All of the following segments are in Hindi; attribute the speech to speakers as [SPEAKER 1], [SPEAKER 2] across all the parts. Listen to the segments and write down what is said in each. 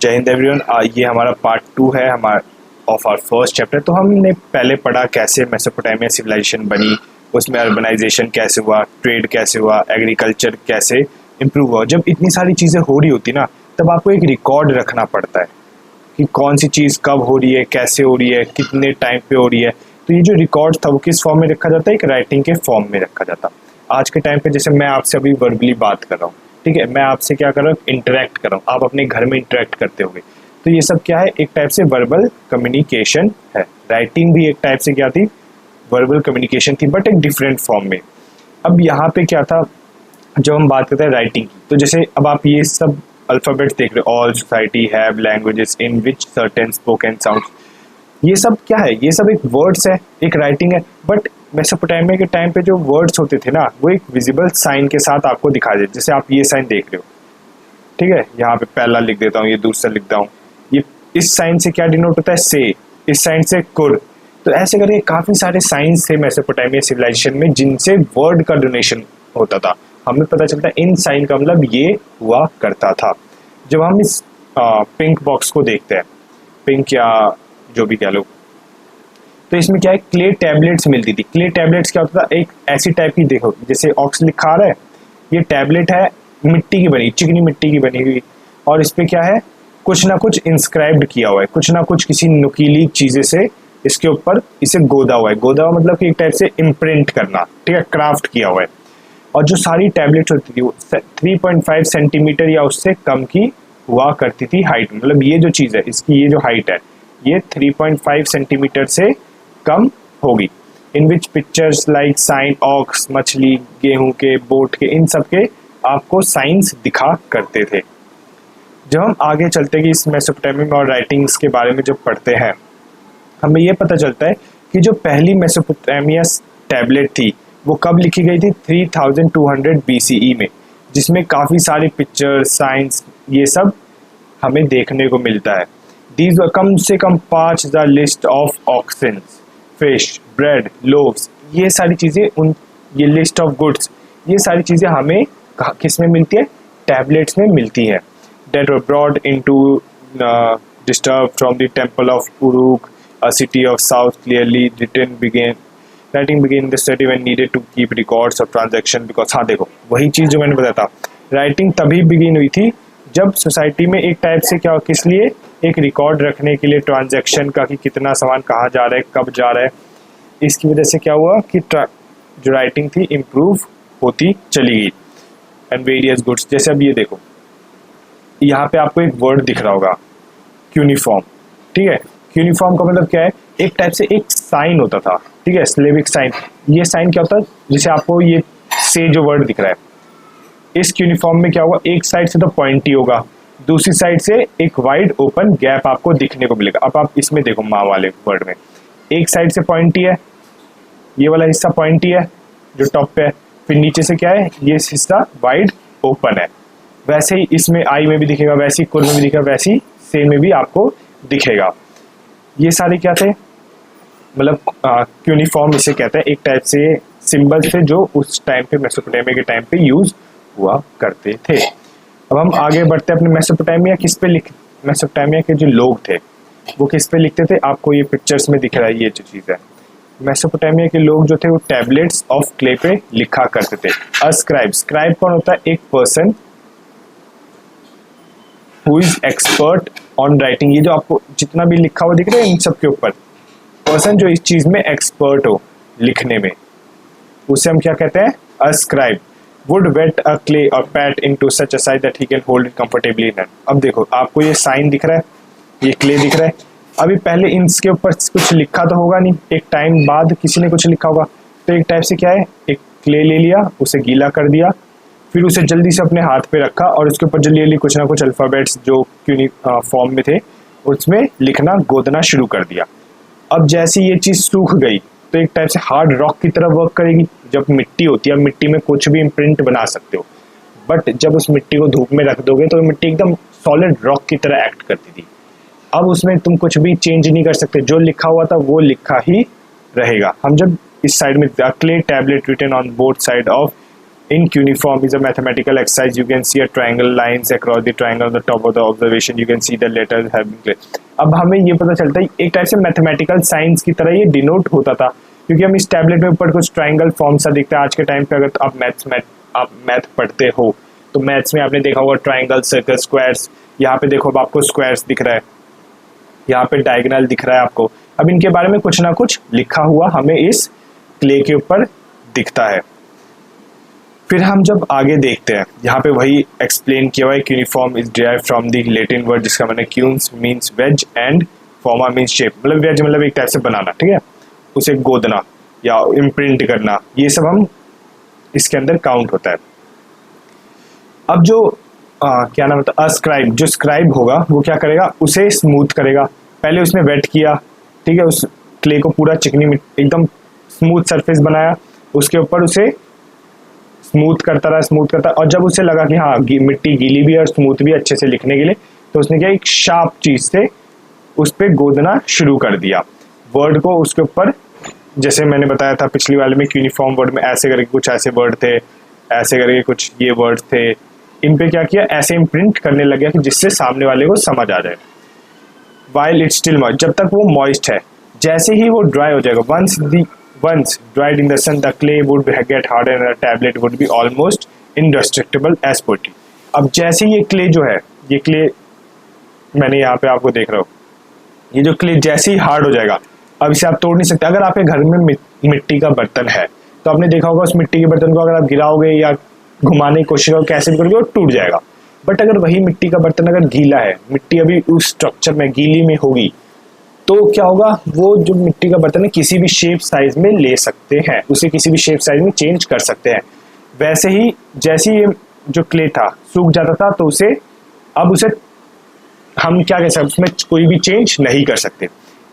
[SPEAKER 1] जय हिंद एवरीवन। ये हमारा पार्ट 2 है हमारा ऑफ आवर फर्स्ट चैप्टर। तो हमने पहले पढ़ा कैसे मेसोपोटामिया सिविलाइजेशन बनी, उसमें अर्बनाइजेशन कैसे हुआ, ट्रेड कैसे हुआ, एग्रीकल्चर कैसे इम्प्रूव हुआ। जब इतनी सारी चीज़ें हो रही होती ना, तब आपको एक रिकॉर्ड रखना पड़ता है कि कौन सी चीज़ कब हो रही है, कैसे हो रही है, कितने टाइम पे हो रही है। तो ये जो रिकॉर्ड था वो किस फॉर्म में रखा जाता है? एक राइटिंग के फॉर्म में रखा जाता। आज के टाइम पे जैसे मैं आपसे अभी वर्बली बात कर रहा हूँ, ठीक है, मैं आपसे क्या कर रहा हूँ, इंटरेक्ट कर रहा हूँ, आप अपने घर में इंटरेक्ट करते होंगे। तो ये सब क्या है? एक टाइप से वर्बल कम्युनिकेशन है। राइटिंग भी एक टाइप से क्या थी? वर्बल कम्युनिकेशन थी, बट एक डिफरेंट फॉर्म में। अब यहाँ पे क्या था, जब हम बात करते हैं राइटिंग की, तो जैसे अब आप ये सब अल्फ़ाबेट्स देख रहे हो, all society have languages in which certain spoken sounds, ये सब क्या है? ये सब एक वर्ड्स है, एक राइटिंग है। बट मेसोपोटामिया के टाइम पे जो वर्ड्स होते थे ना, वो एक विजिबल साइन के साथ आपको दिखाई देते। जैसे आप ये साइन देख रहे हो, ठीक है, यहाँ पे पहला लिख देता हूँ, ये दूसरा लिखता हूँ। ये इस साइन से क्या डिनोट होता है? से। इस साइन से कुर। तो ऐसे करके काफ़ी सारे साइंस थे मेसोपोटामिया सिविलाइजेशन में, जिनसे वर्ड का डोनेशन होता था। हमें पता चलता है इन साइन का मतलब ये हुआ करता था। जब हम इस पिंक बॉक्स को देखते हैं, पिंक या जो भी कह लो, तो इसमें क्या है? क्ले टैबलेट्स मिलती थी। क्ले टैबलेट्स क्या होता था? एक ऐसी टाइप की, देखो जैसे ऑक्स लिखा आ रहा है, ये टैबलेट है मिट्टी की बनी, चिकनी मिट्टी की बनी हुई, और इस पे क्या है? कुछ ना कुछ इंस्क्राइब्ड किया हुआ है, कुछ ना कुछ किसी नुकीली चीज़ें से इसके ऊपर इसे गोदा हुआ है। गोदा हुआ मतलब कि एक टाइप से इम्प्रिंट करना, ठीक है, क्राफ्ट किया हुआ है। और जो सारी टैबलेट्स होती थी वो 3.5 सेंटीमीटर या उससे कम की हुआ करती थी हाइट। मतलब ये जो चीज़ है, इसकी ये जो हाइट है, ये 3.5 सेंटीमीटर से कम होगी। इन विच पिक्चर्स लाइक साइन, ऑक्स, मछली, गेहूं के, बोट के, इन सब के आपको साइंस दिखा करते थे। जब हम आगे चलते कि इस मेसोपोटामिया में और राइटिंग्स के बारे में जब पढ़ते हैं, हमें ये पता चलता है कि जो पहली मेसोपोटामिया टैबलेट थी वो कब लिखी गई थी? 3200 BCE में, जिसमें काफ़ी सारे पिक्चर, साइंस, ये सब हमें देखने को मिलता है। दीज कम से कम 5000 list of oxen, fish, bread, loaves, ये सारी चीज़ें, उन ये लिस्ट ऑफ गुड्स, ये सारी चीज़ें हमें किस में मिलती है? टैबलेट्स में मिलती है। That were brought into disturbed from the temple of Uruk, a city of south. Clearly written writing began in the city when needed to keep records of transaction, because हाँ देखो वही चीज़ जो मैंने बताया था, राइटिंग तभी बिगिन हुई थी जब सोसाइटी में एक टाइप से क्या, किस लिए? एक रिकॉर्ड रखने के लिए ट्रांजैक्शन का, कि कितना सामान कहाँ जा रहा है, कब जा रहा है। इसकी वजह से क्या हुआ कि जो राइटिंग थी इम्प्रूव होती चली गई। एंड वेरियस गुड्स, जैसे अब ये देखो, यहाँ पे आपको एक वर्ड दिख रहा होगा, क्यूनिफॉर्म, ठीक है। क्यूनिफॉर्म का मतलब क्या है? एक टाइप से एक साइन होता था, ठीक है, स्लेविक साइन। ये साइन क्या होता है? जैसे आपको ये से जो वर्ड दिख रहा है, इस क्यूनिफॉर्म में क्या होगा? एक साइड से तो पॉइंटी होगा, दूसरी साइड से एक वाइड ओपन गैप आपको दिखने को मिलेगा। अब आप इसमें देखो, माँ वाले वर्ड में एक साइड से पॉइंटी है, ये वाला हिस्सा पॉइंटी है जो टॉप पे है, फिर नीचे से क्या है? ये हिस्सा वाइड ओपन है। वैसे ही इसमें आई में भी दिखेगा, वैसे ही कुर में भी दिखेगा, वैसे ही से में भी आपको दिखेगा। ये सारे क्या थे? मतलब क्यूनिफॉर्म इसे कहते हैं, एक टाइप से सिंबल थे जो उस टाइम पे मेसोपोटामिया के टाइम पे यूज हुआ करते थे। अब हम आगे बढ़ते हैं अपने मेसोपोटामिया मेसोपोटामिया के जो लोग थे वो किस पे लिखते थे? आपको ये पिक्चर्स में दिख रहा है, ये जो चीज़ है, मेसोपोटामिया के लोग जो थे वो टैबलेट्स ऑफ क्ले पे लिखा करते थे। स्क्राइब, स्क्राइब कौन होता है? एक person who is expert on writing. ये जो आपको जितना भी लिखा हुआ दिख रहा है इन सब के ऊपर, पर्सन जो इस चीज में एक्सपर्ट हो लिखने में, उसे हम क्या कहते हैं? A scribe. Would wet a clay और pat into such a size that he can hold it comfortably in hand. अब देखो, आपको ये साइन दिख रहा है, ये क्ले दिख रहा है। अभी पहले इनके ऊपर कुछ लिखा तो होगा नहीं, एक टाइम बाद किसी ने कुछ लिखा होगा। तो एक टाइप से क्या है? एक क्ले ले लिया, उसे गीला कर दिया, फिर उसे जल्दी से अपने हाथ पे रखा और उसके ऊपर जल्दी कुछ ना कुछ अल्फ़ाबेट्स जो फॉर्म में थे उसमें लिखना, गोदना शुरू कर दिया। अब जैसे ये चीज़ सूख गई तो एक टाइप से हार्ड रॉक की तरह वर्क करेगी। जब मिट्टी होती है, मिट्टी में कुछ भी इम्प्रिंट बना सकते हो, बट जब उस मिट्टी को धूप में रख दोगे तो मिट्टी एकदम सॉलिड रॉक की तरह एक्ट करती थी। अब उसमें तुम कुछ भी चेंज नहीं कर सकते, जो लिखा हुआ था वो लिखा ही रहेगा। हम जब इस साइड में clay tablet written on both side of in cuneiform is a mathematical exercise. You can see a triangle lines across the triangle on the top of the observation. You can see the letters have been placed. अब हमें ये पता चलता है एक टाइप से मैथमेटिकल साइंस की तरह ये डिनोट होता था, क्योंकि हम इस टैबलेट में ऊपर कुछ ट्राइंगल फॉर्म सा दिखता है। आज के टाइम पे अगर तो आप मैथ पढ़ते हो तो मैथ्स में आपने देखा होगा ट्राइंगल, सर्कल, स्क्वायर्स। यहाँ पे देखो अब आपको स्क्वायर्स दिख रहा है, यहाँ पे डायगोनल दिख रहा है आपको। अब इनके बारे में कुछ ना कुछ लिखा हुआ हमें इस क्ले के ऊपर दिखता है। फिर हम जब आगे देखते हैं, यहाँ पे वही एक्सप्लेन किया हुआ है। Uniform is derive from the Latin word जिसका मतलब क्यून्स मीन्स वेज एंड फॉर्मा मीन्स शेप, मतलब वेज मतलब एक टाइप से बनाना, ठीक है, उसे गोदना या इम्प्रिंट करना, ये सब हम इसके अंदर काउंट होता है। अब जो क्या नाम होता है, अस्क्राइब, जो स्क्राइब होगा वो क्या करेगा, उसे स्मूथ करेगा। पहले उसने वेट किया, ठीक है, उस क्ले को पूरा चिकनी एकदम स्मूथ सरफेस बनाया, उसके ऊपर उसे स्मूथ करता रहा, और जब उसे लगा कि हाँ मिट्टी गीली भी है और स्मूथ भी अच्छे से लिखने के लिए, तो उसने क्या एक शार्प चीज से उस पर गोदना शुरू कर दिया वर्ड को उसके ऊपर। जैसे मैंने बताया था पिछली वाले में, यूनिफॉर्म वर्ड में ऐसे करके कुछ ऐसे वर्ड थे, ऐसे करके कुछ ये वर्ड थे, इन पे क्या किया, ऐसे इम्प्रिंट करने लग गया कि जिससे सामने वाले को समझ आ जाए। वाइल इट्स स्टिल मॉइस्ट, जब तक वो मॉइस्ट है, जैसे ही वो ड्राई हो जाएगा, once dried in the sun the clay would get harder and the tablet would be almost indestructible as putty। अब जैसे ये क्ले जो है, ये क्ले मैंने यहाँ पे आपको देख रहा हूँ, ये जो क्ले जैसे ही हार्ड हो जाएगा, अब इसे आप तोड़ नहीं सकते। अगर आपके घर में मिट्टी का बर्तन है तो आपने देखा होगा उस मिट्टी के बर्तन को अगर आप गिराओगे या घुमाने की कोशिश करोगे, कैसे भी करोगे, वो टूट जाएगा। बट अगर वही मिट्टी का बर्तन अगर गीला है, मिट्टी अभी उस स्ट्रक्चर में गीली में होगी, तो क्या होगा, वो जो मिट्टी का बर्तन है किसी भी शेप साइज में ले सकते हैं, उसे किसी भी शेप साइज में चेंज कर सकते हैं। वैसे ही जैसे ये जो क्ले था सूख जाता था, तो उसे अब उसे हम क्या कह सकते, उसमें कोई भी चेंज नहीं कर सकते।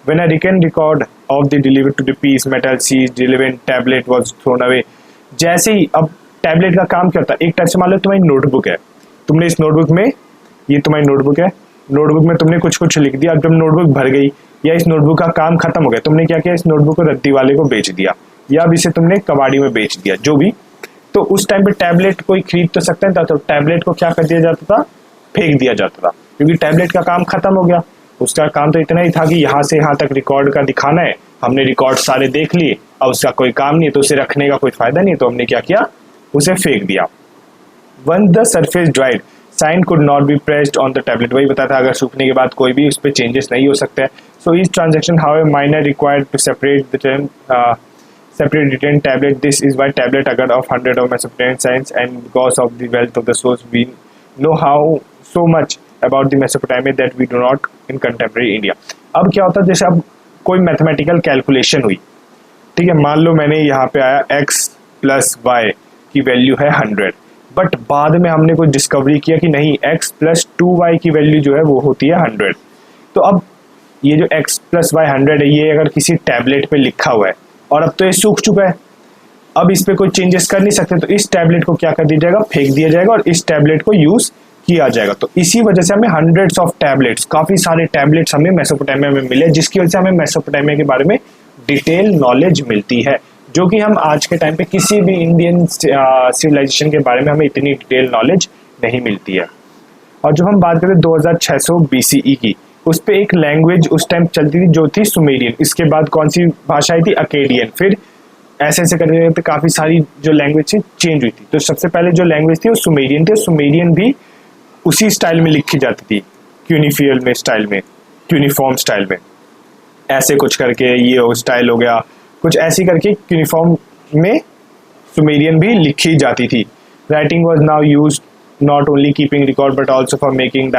[SPEAKER 1] When a written record of the delivered to the piece metal seized relevant tablet was thrown away। जैसे ही अब टैबलेट का काम क्या होता है, एक टाइप से मान लो तुम्हारी नोटबुक है, तुमने इस नोटबुक में, ये तुम्हारी नोटबुक है, नोटबुक में तुमने कुछ कुछ लिख दिया। अब जब नोटबुक भर गई या इस नोटबुक का काम खत्म हो गया, तुमने क्या किया, इस नोटबुक को रद्दी वाले को बेच दिया या अब इसे तुमने कबाड़ी में बेच दिया, जो भी। तो उस टाइम पे टैबलेट कोई खरीद तो सकता था, तो टैबलेट को क्या कर दिया जाता था, फेंक दिया जाता था, क्योंकि टैबलेट का काम खत्म हो गया। उसका काम तो इतना ही था कि यहाँ से यहाँ तक रिकॉर्ड का दिखाना है, हमने रिकॉर्ड सारे देख लिए, अब उसका कोई काम नहीं है, तो उसे रखने का कोई फायदा नहीं है, तो हमने क्या किया, उसे फेंक दिया। Once the surface dried, sign could not be pressed on the tablet। वही बताया था, अगर सूखने के बाद कोई भी उस पर चेंजेस नहीं हो सकता है। So each transaction however minor required to separate written tablet। This is why tablet agar of 100 of Mesopotamian science, and because of the wealth of the source we know how so much about the Mesopotamia that we do not in contemporary India। अब क्या होता है, जैसे अब कोई मैथमेटिकल कैलकुलेशन हुई, ठीक है, मान लो मैंने यहाँ पे आया x + y की वैल्यू है 100, बट बाद में हमने कुछ डिस्कवरी किया कि नहीं, x + 2y की वैल्यू जो है वो होती है 100। तो अब ये जो x + y 100 है, ये अगर किसी टैबलेट पे लिखा हुआ है और अब तो ये सूख चुका है, अब इस पे कोई चेंजेस कर नहीं सकते, तो इस टैबलेट को क्या कर दिया जाएगा, फेंक दिया जाएगा और इस टैबलेट को यूज किया जाएगा। तो इसी वजह से हमें हंड्रेड्स ऑफ टैबलेट्स, काफी सारे टैबलेट्स हमें मेसोपोटामिया में मिले, जिसकी वजह से हमें मेसोपोटामिया के बारे में डिटेल नॉलेज मिलती है, जो कि हम आज के टाइम पे किसी भी इंडियन सिविलाइजेशन के बारे में हमें इतनी डिटेल नॉलेज नहीं मिलती है। और जो हम बात करें 2600 BCE की, उस पर एक लैंग्वेज उस टाइम चलती थी जो थी सुमेरियन। इसके बाद कौन सी भाषा आई थी, अकेडियन। फिर ऐसे ऐसे करके काफ़ी सारी जो लैंग्वेज थी चेंज हुई थी। तो सबसे पहले जो लैंग्वेज थी वो सुमेरियन थी। सुमेरियन भी उसी स्टाइल में लिखी जाती थी, क्यूनिफियल में स्टाइल में, क्यूनिफॉर्म स्टाइल में, ऐसे कुछ करके ये स्टाइल हो गया, कुछ ऐसी करके क्यूनिफॉर्म में सुमेरियन भी लिखी जाती थी। Writing was now use not only keeping record but also for making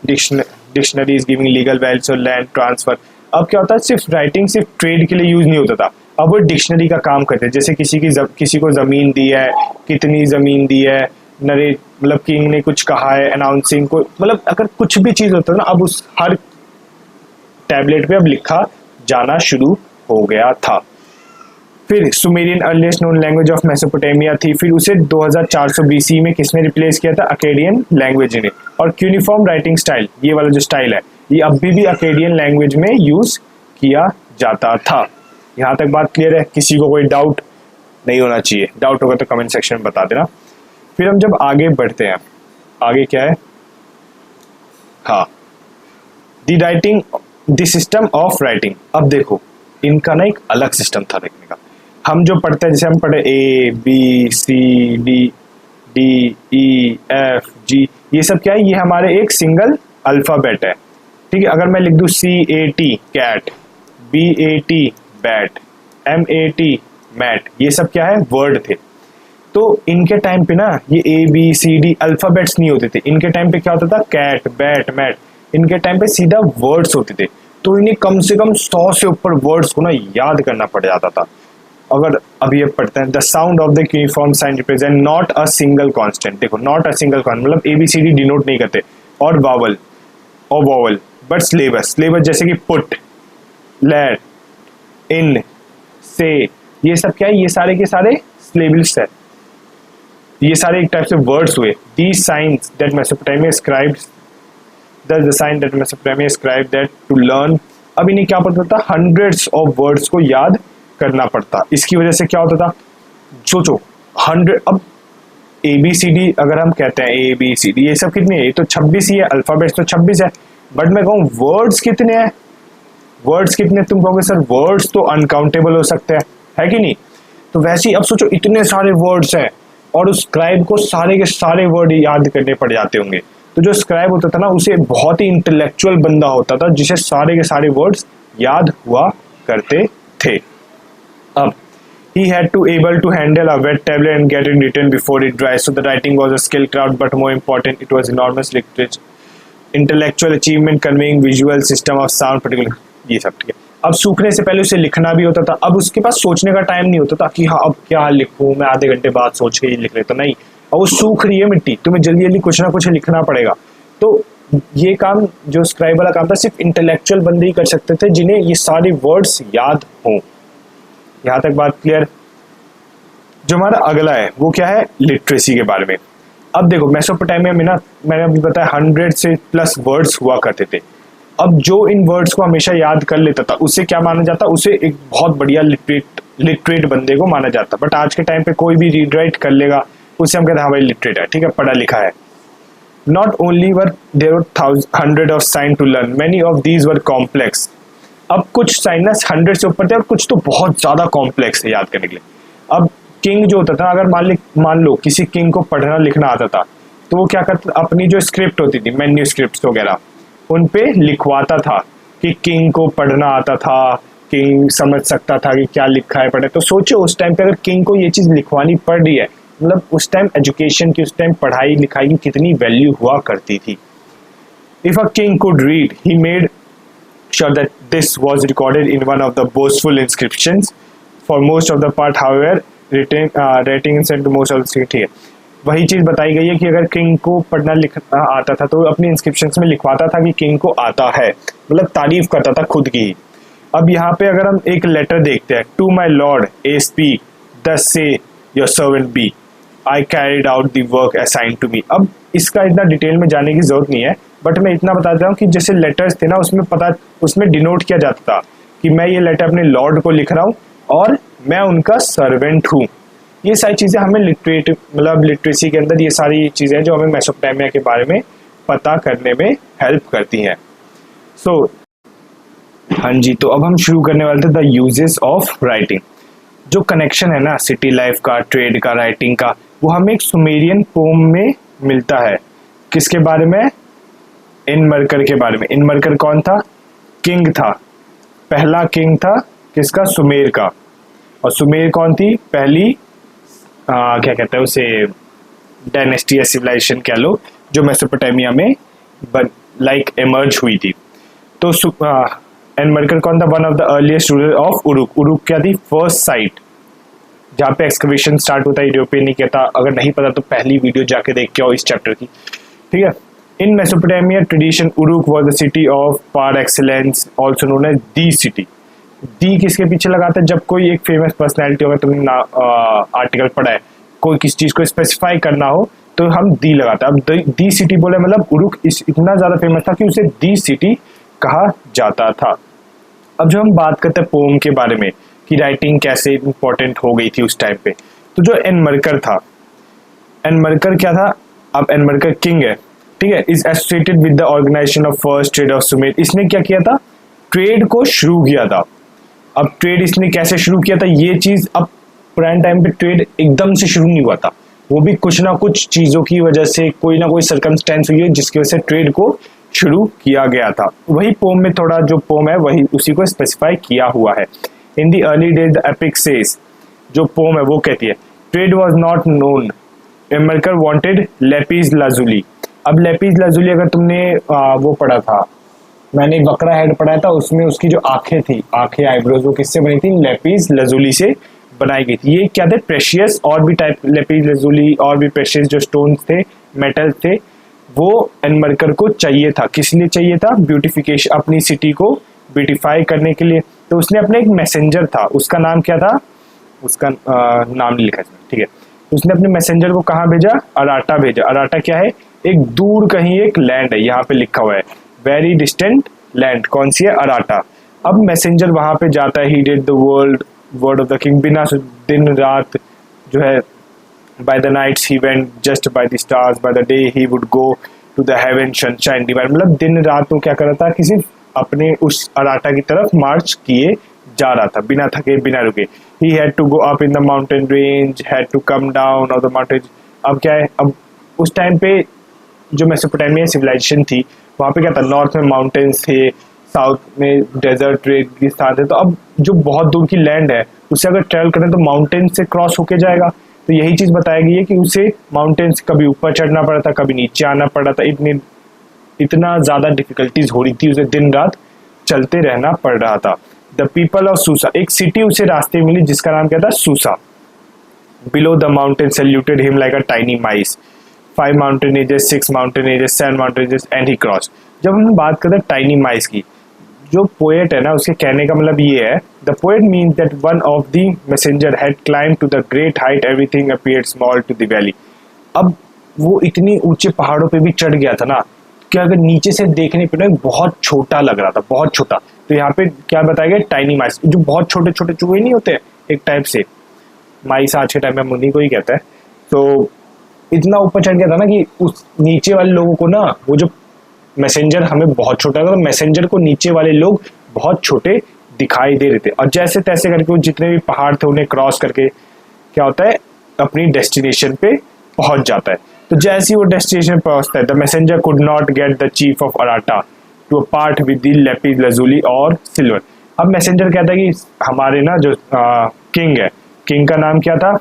[SPEAKER 1] dictionaries, giving legal values और लैंड ट्रांसफर। अब क्या होता है, सिर्फ राइटिंग सिर्फ ट्रेड के लिए यूज नहीं होता था, अब वो डिक्शनरी का काम करते हैं। जैसे किसी को जमीन दी है, कितनी जमीन दी है, नरेट मतलब किंग ने कुछ कहा है, अनाउंसिंग को, मतलब अगर कुछ भी चीज होता है ना, अब उस हर टैबलेट पे अब लिखा जाना शुरू हो गया था। फिर Sumerian earliest known language of Mesopotamia थी, फिर उसे 2400 BC में किसने रिप्लेस किया था, अकेडियन लैंग्वेज ने। और क्यूनिफॉर्म राइटिंग स्टाइल, ये वाला जो स्टाइल है, ये अभी भी अकेडियन लैंग्वेज में यूज किया जाता था। यहाँ तक बात क्लियर है, किसी को कोई डाउट नहीं होना चाहिए। डाउट होगा तो कमेंट सेक्शन में बता देना। फिर हम जब आगे बढ़ते हैं, आगे क्या है, हाँ, the writing, the system of writing. अब देखो इनका ना एक अलग सिस्टम था लिखने का। हम जो पढ़ते हैं, जैसे हम पढ़े A B C D D E F G, ये सब क्या है, ये हमारे एक सिंगल अल्फ़ाबेट है, ठीक है। अगर मैं लिख दूँ CAT cat, BAT bat, MAT mat, ये सब क्या है, वर्ड थे। तो इनके टाइम पे ना ये ABCD अल्फ़ाबेट्स नहीं होते थे। इनके टाइम पे क्या होता था, कैट बैट मैट, इनके टाइम पे सीधा वर्ड्स होते थे। तो इन्हें कम से कम 100 से ऊपर वर्ड्स को ना याद करना पड़ जाता था। अगर अभी ये पढ़ते हैं, the sound of the cuneiform sign represent not a single consonant. देखो नॉट अ सिंगल कांस्टेंट मतलब ABCD डिनोट नहीं करते, और वावल और वॉवल, बट सिलेबस जैसे कि पुट, लेट, इन, से, ये सब क्या है, ये सारे के सारे सिलेबल्स है। ये सारे एक टाइप से वर्ड्स हुए। These signs that Mesopotamia scribed, the sign that Mesopotamia scribed that to learn। अब इन्हें क्या पड़ता था, हंड्रेड्स ऑफ वर्ड्स को याद करना पड़ता। इसकी वजह से क्या होता था, सोचो 100, अब ABCD अगर हम कहते हैं ABCD, ये सब कितने है, ये तो 26 ही है, अल्फाबेट्स तो 26 है। बट मैं कहूँ वर्ड्स कितने हैं, वर्ड्स कितने, तुम कहोगे सर वर्ड्स तो अनकाउंटेबल हो सकते हैं, है कि नहीं। तो वैसे ही अब सोचो इतने सारे वर्ड्स हैं, और उस स्क्राइब को सारे के सारे वर्ड याद करने पड़ जाते होंगे। तो जो स्क्राइब होता था ना, उसे बहुत ही इंटेलेक्चुअल बंदा होता था, जिसे सारे के सारे वर्ड्स याद हुआ करते थे। अब he had to able to handle a wet tablet and get it written before it dries, so the writing was a skill craft, but more important it was enormous literature, intellectual achievement, conveying visual system of sound particular, ये सब ठीक है। अब सूखने से पहले उसे लिखना भी होता था। अब उसके पास सोचने का टाइम नहीं होता था कि हाँ अब क्या लिखूं, मैं आधे घंटे बाद सोच के ही लिख लेता, नहीं। और वो सूख रही है मिट्टी, तुम्हें जल्दी जल्दी कुछ ना कुछ लिखना पड़ेगा। तो ये काम जो स्क्राइब वाला काम था, सिर्फ इंटेलेक्चुअल बंदे ही कर सकते थे, जिन्हें ये सारे वर्ड्स याद हों। यहाँ तक बात क्लियर। जो हमारा अगला है वो क्या है, लिटरेसी के बारे में। अब देखो मेसोपोटामिया में ना, मैंने अभी बताया 100 से प्लस वर्ड्स हुआ करते थे। अब जो इन वर्ड्स को हमेशा याद कर लेता था, उसे क्या माना जाता, उसे एक बहुत बढ़िया लिटरेट बंदे को माना जाता। बट आज के टाइम पे कोई भी रीड राइट कर लेगा, उसे हम कहते हैं हाँ भाई लिटरेट है, ठीक है, पढ़ा लिखा है। Not only were there were 100 of sign to learn, many of these were complex. अब कुछ साइन ना 100 से ऊपर थे, और कुछ तो बहुत ज्यादा कॉम्प्लेक्स है याद करने के लिए। अब किंग जो होता था, अगर मान लो किसी किंग को पढ़ना लिखना आता था, तो वो क्या करता, अपनी जो स्क्रिप्ट होती थी, मैन्यूस्क्रिप्ट वगैरह, उन पे लिखवाता था कि किंग को पढ़ना आता था, किंग समझ सकता था कि क्या लिखा है पढ़े। तो सोचो उस टाइम पे अगर किंग को ये चीज लिखवानी पड़ रही है, मतलब उस टाइम एजुकेशन की, उस टाइम पढ़ाई लिखाई की कितनी वैल्यू हुआ करती थी। If a king could read, he made sure that this was recorded in one of the boastful inscriptions for most of the part, however writing and sent to most of the city है। वही चीज बताई गई है कि अगर किंग को पढ़ना लिखना आता था, तो अपनी इंस्क्रिप्शंस में लिखवाता था कि किंग को आता है, मतलब तारीफ करता था खुद की। अब यहाँ पे अगर हम एक लेटर देखते हैं, to my lord SP thus say your servant B, I carried out the work assigned to me. अब इसका इतना डिटेल में जाने की जरूरत नहीं है, बट मैं इतना बता देता हूँ कि जैसे लेटर्स थे ना, उसमें डिनोट किया जाता था कि मैं ये लेटर अपने लॉर्ड को लिख रहा हूँ और मैं उनका सर्वेंट हूँ। ये सारी चीज़ें हमें लिटरेसी के अंदर ये सारी चीज़ें जो हमें मेसोपोटामिया के बारे में पता करने में हेल्प करती हैं। हाँ जी, तो अब हम शुरू करने वाले थे द यूजेस ऑफ राइटिंग। जो कनेक्शन है ना सिटी लाइफ का, ट्रेड का, राइटिंग का, वो हमें एक सुमेरियन पोम में मिलता है। किसके बारे में? इनमरकर के बारे में। इनमरकर कौन था? किंग था, पहला किंग था किसका? सुमेर का। और सुमेर कौन थी? पहली क्या कहते हैं उसे, डायनेस्टी या सिविलाइजेशन कह लो, जो मेसोपोटामिया में एमर्ज हुई थी। तो इनमरकर कौन था? One of the earliest ruler of Uruk. Uruk क्या थी? फर्स्ट साइट जहाँ पे एक्सकवेशन स्टार्ट होता है, यूरोपियन नहीं कहता। अगर नहीं पता तो पहली वीडियो जाके देख के आओ इस चैप्टर की, ठीक है। In Mesopotamia tradition Uruk was the city of par excellence, also known as the city. The किसके पीछे लगाते हैं? जब कोई एक फेमस पर्सनैलिटी होगा, तुमने आर्टिकल पढ़ा है, कोई किसी चीज को स्पेसिफाई करना हो तो हम दी लगाते हैं। अब दी सिटी बोले मतलब उरुक इतना ज्यादा फेमस था कि उसे दी सिटी कहा जाता था। अब जो हम बात करते हैं पोम के बारे में, कि राइटिंग कैसे इंपॉर्टेंट हो गई थी उस टाइम पे। तो जो एनमरकर था, एनमरकर क्या था, अब एनमरकर किंग है, ठीक है, is associated with the organisation of first trade of Sumer. इसने क्या किया था, ट्रेड को शुरू किया था। अब ट्रेड इसने कैसे शुरू किया था, ये चीज, अब पुराने टाइम पे ट्रेड एकदम से शुरू नहीं हुआ था, वो भी कुछ ना कुछ चीजों की वजह से, कोई ना कोई सर्कमस्टेंस हुई है जिसकी वजह से ट्रेड को शुरू किया गया था। वही पोम में थोड़ा जो पोम है वही उसी को स्पेसिफाई किया हुआ है। In the early days the epic says, जो पोम है वो कहती है, trade was not known, Enmerkar wanted lapis lazuli. अब लेपिस लाजुली अगर तुमने वो पढ़ा था, मैंने वक्रा हेड पढ़ा था, उसमें उसकी जो आंखें थी, आंखें आईब्रोज, वो किससे बनी थी, लेपिस लाजुली से बनाई गई थी। ये क्या थे, प्रेशियस और भी टाइप लेपिस लाजुली और भी प्रेशियस जो स्टोन्स थे, मेटल थे, वो एनमरकर को चाहिए था। किस लिए चाहिए था, ब्यूटिफिकेशन, अपनी सिटी को ब्यूटिफाई करने के लिए। तो उसने अपने एक मैसेंजर था, उसका नाम क्या था, उसका नाम नहीं लिखा इसमें, ठीक है, उसने अपने मैसेंजर को कहाँ भेजा, अराटा भेजा। अराटा क्या है, एक दूर कहीं एक लैंड है, यहाँ पे लिखा हुआ है वेरी डिस्टेंट लैंड, कौन सी है, अराटा। अब मैसेंजर वहां पे जाता है, he did the word of the king, बिना दिन रात जो है, by the nights he went just by the stars, by the day he would go to the heaven sunshine divine। मतलब दिन रात वो क्या कर रहा था, किसी अपने उस अराटा की तरफ मार्च किए जा रहा था, बिना थके बिना रुके। he had to go up in the mountain range, had to come down of the mountain। अब क्या है, अब उस टाइम पे जो मेसोपोटामिया सिविलाइजेशन थी, वहाँ पे क्या था, नॉर्थ में माउंटेन्स थे, साउथ में डेजर्ट रेगिस्तान थे। तो अब जो बहुत दूर की लैंड है उससे अगर ट्रेवल करें तो माउंटेन से क्रॉस होके जाएगा। तो यही चीज बताई गई है कि उसे माउंटेन्स कभी ऊपर चढ़ना पड़ा था, कभी नीचे आना पड़ा था, इतना ज्यादा डिफिकल्टीज हो रही थी, उसे दिन रात चलते रहना पड़ रहा था। द पीपल ऑफ सूसा, एक सिटी उसे रास्ते मिली जिसका नाम क्या था, Susa. Below the mountain saluted him like a tiny mice, 5 mountain ages, 6 mountain ages, 7 mountain ages and he cross. जब हम बात करते हैं टाइनी माइस की, जो पोएट है ना, उसके कहने का मतलब ये है, the poet means that one of the messenger had climb to the great height, everything appeared small to the valley. अब वो इतनी ऊंचे पहाड़ों पे भी चढ़ गया था ना, कि अगर नीचे से देखने पे ना बहुत छोटा लग रहा था, बहुत छोटा। तो यहाँ पे क्या बताया गया, टाइनी माइस, जो बहुत छोटे छोटे चूहे नहीं होते एक टाइप से, माइस आज के टाइम में मुन्नी को ही कहता है। तो इतना ऊपर चढ़ गया था ना कि उस नीचे वाले लोगों को ना, वो जो मैसेंजर हमें बहुत छोटा था, तो मैसेंजर को नीचे वाले लोग बहुत छोटे दिखाई दे रहे थे। और जैसे तैसे करके वो जितने भी पहाड़ थे उन्हें क्रॉस करके क्या होता है, अपनी डेस्टिनेशन पे पहुंच जाता है। तो जैसे ही वो डेस्टिनेशन पहुंचता है, the messenger could not get the chief of Aratta to part with the lapis lazuli और सिल्वर। अब मैसेंजर कहता है कि हमारे ना जो किंग है, किंग का नाम क्या था,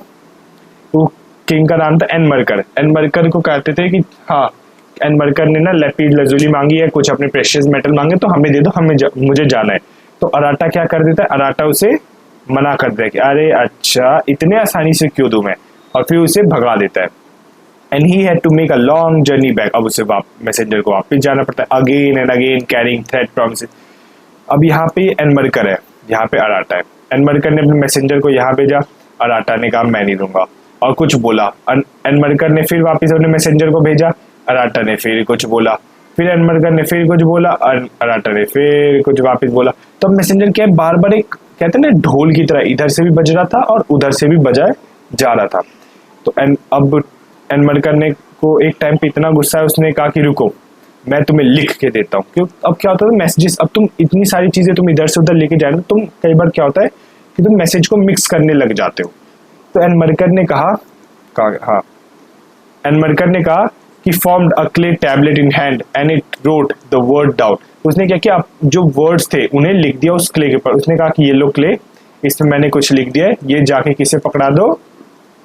[SPEAKER 1] वो किंग का नाम था एनमरकर। एनमरकर को कहते थे कि हाँ, एनमरकर ने ना लेपिस लाजुली मांगी है, कुछ अपने प्रेशियस मेटल मांगे, तो हमें दे दो, मुझे जाना है। तो अराटा क्या कर देता है, अराटा उसे मना कर देता है कि अरे अच्छा, इतने आसानी से क्यों दूं मैं, और फिर उसे भगा देता है। And he had to make a long journey back. अब उसे मैसेंजर को वापस जाना पड़ता है, again and again carrying threat promises. अब यहाँ पे एनमरकर है, यहाँ पे अराटा है। एनमरकर ने अपने मैसेंजर को यहाँ भेजा, अराटा ने कहा मैं नहीं दूंगा और कुछ बोला। एनमरकर ने फिर वापस अपने मैसेंजर को भेजा, अराटा ने फिर कुछ बोला, फिर एनमरकर ने फिर कुछ बोला, अराटा ने फिर कुछ वापस बोला। तो मैसेंजर क्या है, बार बार एक कहते हैं ना ढोल की तरह, इधर से भी बज रहा था और उधर से भी बजाए जा रहा था। तो अब एनमरकर ने को एक टाइम पे इतना गुस्सा है, उसने कहा कि रुको, मैं तुम्हें लिख के देता हूँ। क्यों, अब क्या होता है मैसेजेस, अब तुम इतनी सारी चीजें तुम इधर से उधर लेके जा रहे हो, तुम कई बार क्या होता है कि तुम मैसेज को मिक्स करने लग जाते हो। तो एनमरकर ने कहा हाँ, एनमरकर ने कहा कि formed a clay tablet in hand and it wrote the word down. उसने क्या किया, जो वर्ड्स थे उन्हें लिख दिया उस क्ले के ऊपर। उसने कहा कि ये लो क्ले, इसमें मैंने कुछ लिख दिया है, ये जाके किसे पकड़ा दो,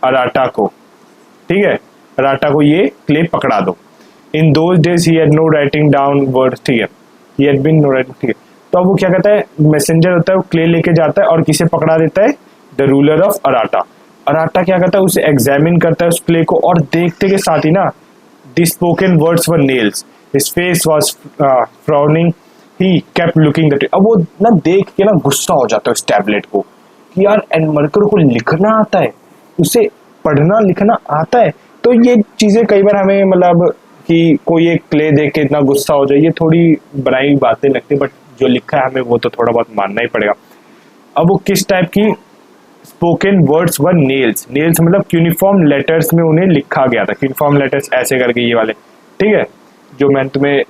[SPEAKER 1] अराटा को, ठीक है, अराटा को ये क्ले पकड़ा दो। In those days he had no writing down words, ठीक है, he had been no writing, ठीक है। तो अब वो क्या कहता है, मैसेंजर होता है, वो क्ले लेके जाता है और किसे पकड़ा देता है, द रूलर ऑफ अराटा। अराटा क्या करता है, उसे एग्जामिन करता है उस क्ले को, और देखते के साथ ही ना the spoken words were nails, his face was frowning, he kept looking at it। अब वो ना देख के ना गुस्सा हो जाता है उस टैबलेट को कि यार एनमरकर को लिखना आता है, उसे पढ़ना लिखना आता है। तो ये चीजें कई बार हमें मतलब कि कोई एक क्ले देख के इतना गुस्सा हो जाए, ये थोड़ी बनाई बातें लगती है, बट जो लिखा है हमें वो तो थोड़ा बहुत मानना ही पड़ेगा। अब वो किस टाइप की spoken words were nails, nails मतलब यूनिफॉर्म लेटर्स में उन्हें लिखा गया था, यूनिफॉर्म लेटर्स ऐसे करके ये वाले, ठीक है, जो मैंने तुम्हें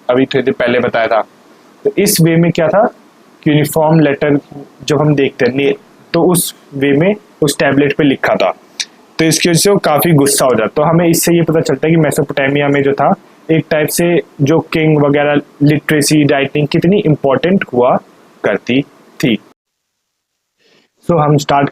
[SPEAKER 1] अभी थोड़ी देर पहले बताया था। तो इस वे में क्या था, यूनिफॉर्म लेटर जब हम देखते हैं तो उस वे में उस टैबलेट पे लिखा था, तो इसकी वजह से वो काफी गुस्सा हो जाता। तो हमें इससे ये पता चलता है कि मेसोपोटामिया में जो था एक टाइप से जो किंग वगैरह लिटरेसी राइटिंग कितनी इंपॉर्टेंट हुआ करती थी। सो हम स्टार्ट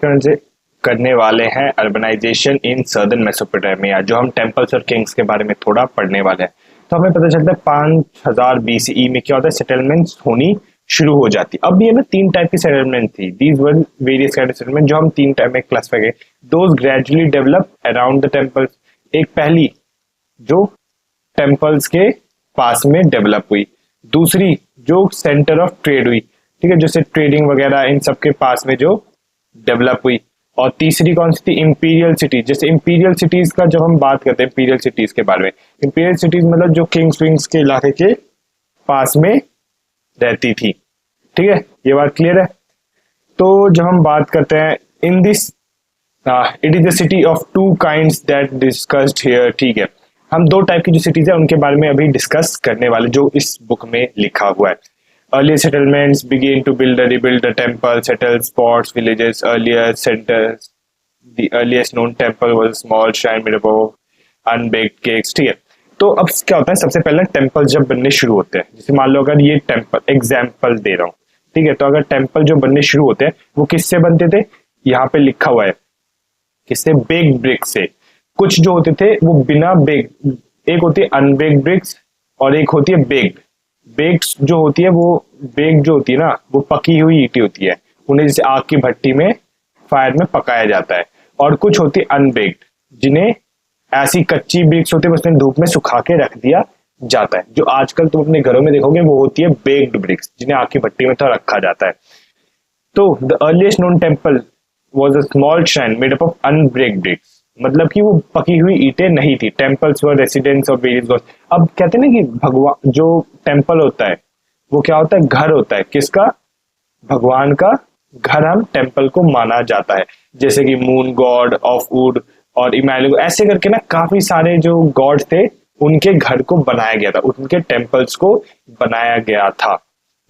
[SPEAKER 1] करने वाले हैं अर्बनाइजेशन इन सदर्न मेसोपोटामिया, जो हम टेम्पल्स और किंग्स के बारे में थोड़ा पढ़ने वाले हैं। तो हमें पता चलता है 5000 BCE में क्या होता है, सेटलमेंट्स होनी शुरू हो जाती। अब ये ना 3 टाइप की सेटलमेंट थी, these were various kind of settlement, जो हम 3 टाइप में क्लासिफाई करें। Those gradually develop around the temples, एक पहली जो टेम्पल्स के पास में डेवलप हुई, दूसरी जो सेंटर ऑफ ट्रेड हुई, ठीक है, जैसे ट्रेडिंग वगैरह इन सब के पास में जो डेवलप हुई, और तीसरी कौन सी थी, इंपीरियल सिटीज। जैसे इंपीरियल सिटीज का जब हम बात करते हैं इंपीरियल सिटीज के बारे में, इंपीरियल सिटीज मतलब जो किंग्स विंग्स के इलाके के पास में रहती थी, ठीक है, ये बात क्लियर है। तो जब हम बात करते हैं in this it is the city of 2 kinds that discussed here, ठीक है, हम 2 टाइप की जो सिटीज है उनके बारे में अभी डिस्कस करने वाले, जो इस बुक में लिखा हुआ है। Earlier settlements began to rebuild the temple, settle spots, villages. Earlier centers, the earliest known temple was a small shrine made up of unbaked cakes. ठीक है, तो अब क्या होता है, सबसे पहले टेम्पल जब बनने शुरू होते हैं, जैसे मान लो अगर ये टेम्पल एग्जाम्पल दे रहा हूँ, ठीक है, तो अगर टेम्पल जो बनने शुरू होते हैं वो किससे बनते थे, यहाँ पे लिखा हुआ है किससे, बेक्ड ब्रिक से। कुछ जो होते थे वो बिना बेक, एक होती है अनबेक्ड ब्रिक्स और एक होती है बेक्ड। बेक्ड जो होती है वो, बेक जो होती है ना वो पकी हुई ईंटें होती है, उन्हें जैसे आग की भट्टी में फायर में पकाया जाता है। और कुछ होती है अनबेक्ड, जिन्हें ऐसी कच्ची ब्रिक्स होती है उसमें धूप में सुखा के रख दिया जाता है। जो आजकल तुम अपने घरों में देखोगे वो होती है बेक्ड ब्रिक्स, जिन्हें आग की भट्टी में तो रखा जाता है। तो the earliest known temple was a small shrine made up of unbaked bricks, मतलब कि वो पकी हुई ईंटें नहीं थी। Temples were residence of various gods. अब कहते हैं ना कि भगवान जो टेम्पल होता है वो क्या होता है, घर होता है, किसका, भगवान का घर हम टेम्पल को माना जाता है। जैसे कि मून गॉड ऑफ वुड और इमैलिगो, ऐसे करके ना काफी सारे जो गॉड थे उनके घर को बनाया गया था, उनके टेम्पल्स को बनाया गया था।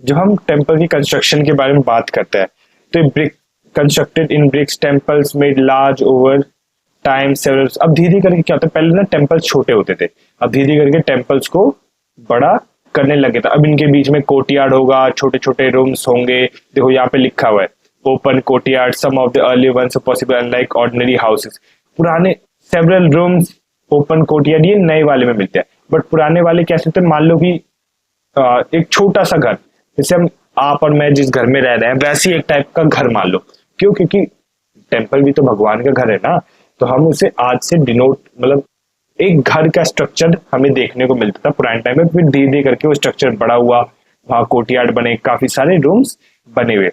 [SPEAKER 1] जब हम टेम्पल की कंस्ट्रक्शन के बारे में बात करते हैं तो brick constructed in bricks temples made large over time several. अब धीरे करके क्या होता है, पहले ना टेम्पल्स छोटे होते थे, अब धीरे करके टेम्पल्स को बड़ा करने लगे था। अब इनके बीच में कोर्टयार्ड होगा, छोटे छोटे रूम्स होंगे, देखो यहाँ पे लिखा हुआ है open courtyard, some of the early ones possible unlike ordinary houses. पुराने सेवरल रूम्स ओपन कोर्टयार्ड ये नए वाले में मिलते हैं, बट पुराने वाले कैसे होते हैं, मान लो कि एक छोटा सा घर, जैसे हम आप और मैं जिस घर में रह रहे हैं वैसी एक टाइप का घर मान लो। क्यों, क्योंकि टेम्पल भी तो भगवान का घर है ना, तो हम उसे आज से डिनोट, मतलब एक घर का स्ट्रक्चर हमें देखने को मिलता था पुराने टाइम में, फिर धीरे धीरे करके वो स्ट्रक्चर बड़ा हुआ, वहां कोर्टयार्ड बने, काफी सारे रूम्स बने हुए।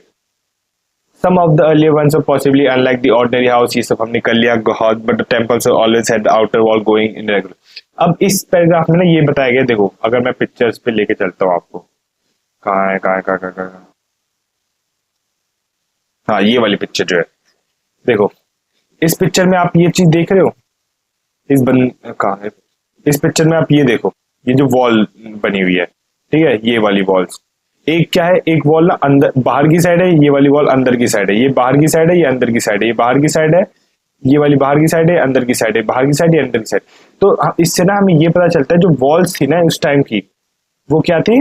[SPEAKER 1] Some of the earlier ones are possibly unlike the ordinary house, ये सब हमने कर लिया, but the temples always had the outer wall going in regular. अब इस पैराग्राफ में ना ये बताया गया, देखो अगर मैं पिक्चर्स पे लेके चलता हूँ आपको, कहाँ है, हाँ ये वाली पिक्चर जो है, देखो इस पिक्चर में आप ये चीज देख रहे हो, कहाँ है, इस पिक्चर में आप ये देखो, ये जो वॉल बनी हुई है, ठीक है, ये वाली वॉल्स, एक क्या है, एक वॉल ना अंदर बाहर की साइड है, ये वाली वॉल अंदर की साइड है, ये बाहर की साइड है, ये अंदर की साइड है, ये बाहर की साइड है, ये वाली बाहर की साइड है, अंदर की साइड है, बाहर की साइड, ये अंदर की साइड। तो इससे ना हमें ये पता चलता है जो वॉल्स थी ना उस टाइम की, वो क्या थी,